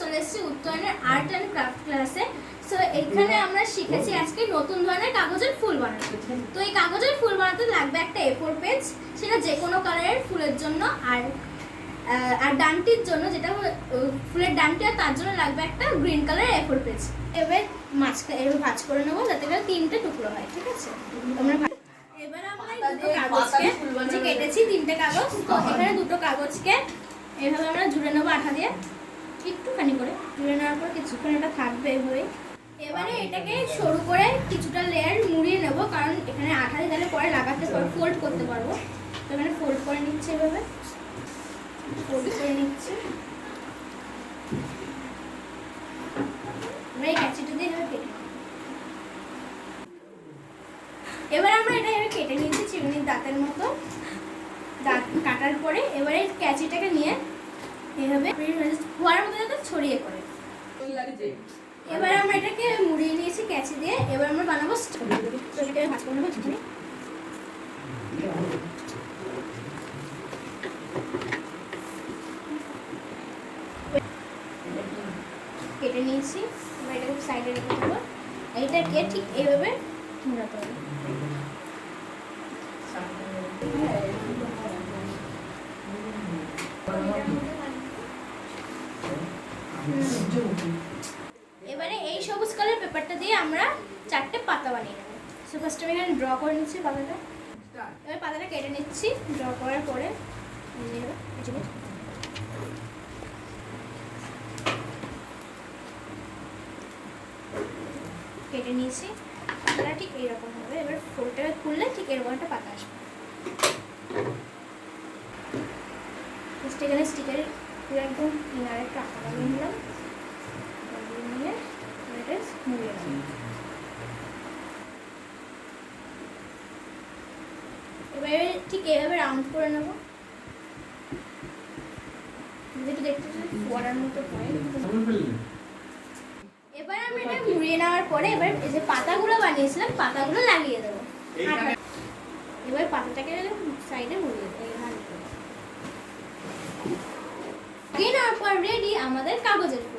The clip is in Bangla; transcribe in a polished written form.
চলে এসেছি উত্তরণের আর্ট অ্যান্ড ক্রাফট ক্লাসে। সো এখানে আমরা শিখেছি আজকে নতুন ধরনের কাগজের ফুল বানাতে। তো এই কাগজের ফুল বানাতে লাগবে একটা A4 পেজ, সেটা যে কোনো কালারের ফুলের জন্য। আর ডানটির জন্য, যেটা ফুলের ডানটি, আর তার জন্য লাগবে একটা গ্রিন কালারের A4 পেজ। এবার মাঝখানে এভাবে ভাঁজ করে নেবো যাতে করে 3টে টুকরো হয়, ঠিক আছে? তোমরা এবার আমরা এই দুটো কাগজকে যে কেটেছি 3টে কাগজ, তো এখানে দুটো কাগজকে এভাবে আমরা জুড়ে নেবো আঠা দিয়ে, একটুখানি করে জুড়ে নেওয়ার পর কিছুক্ষণ এটা থাকবে এভাবে। এবারে এটাকে সরু করে কিছুটা লেয়ার মুড়িয়ে নেবো, কারণ এখানে আঠা দিয়ে তাহলে পরে লাগাতে পারবো, ফোল্ড করতে পারবো। তো এখানে ফোল্ড করে নিচ্ছে, এভাবে ফোল্ড করে নিচ্ছে। এবার এই কাঁচিটা দিয়ে এভাবে কেটে, এবার আমরা এটা এভাবে কেটে নিয়েছি চিমনির দাঁতের মতো। দাঁত কাটার পরে এবারে ক্যাচিটাকে নিয়ে এভাবে ফোয়ারার মতো যাতে ছড়িয়ে পড়ে। এবার আমরা এটাকে মুড়িয়ে নিয়েছি ক্যাচি দিয়ে। এবার আমরা বানাবো ভাঁজ করে নেবো চিমনি। কেটে নিয়েছি, এবার এটাকে সাইডে রেখে দেবো। এইটাকে ঠিক এইভাবে মুড়াতে হবে। এবারে এই সবুজ কালার পেপারটা দিয়ে আমরা 4টে পাতা বানিয়ে নেবো। সো ফার্স্ট আমি এখানে ড্র করে নিচ্ছি পাতাটা। এবার পাতাটা কেটে নিচ্ছি। ড্র করার পরে কেটে নিয়েছি। পাতাটা ঠিক এইরকম হবে। এবার ফোল্ডটা খুললে ঠিক এরকম একটা পাতা আসবে। এখানে স্টিকারের একদম কিনারে একটা আঁকা লাগিয়ে নিলাম, নিয়ে এটা মুড়িয়ে নেব। এবারে ঠিক এইভাবে রাউন্ড করে নেব, যেটা দেখতে ফোয়ারার মতো হয়। এবার আমি এটা মুড়িয়ে নেওয়ার পরে এবার এই যে পাতাগুলো বানিয়েছিলাম পাতাগুলো লাগিয়ে দেবো। এবার পাতাটাকে সাইডে মুড়িয়ে দেবো। রেডি আমাদের কাগজের ফুল।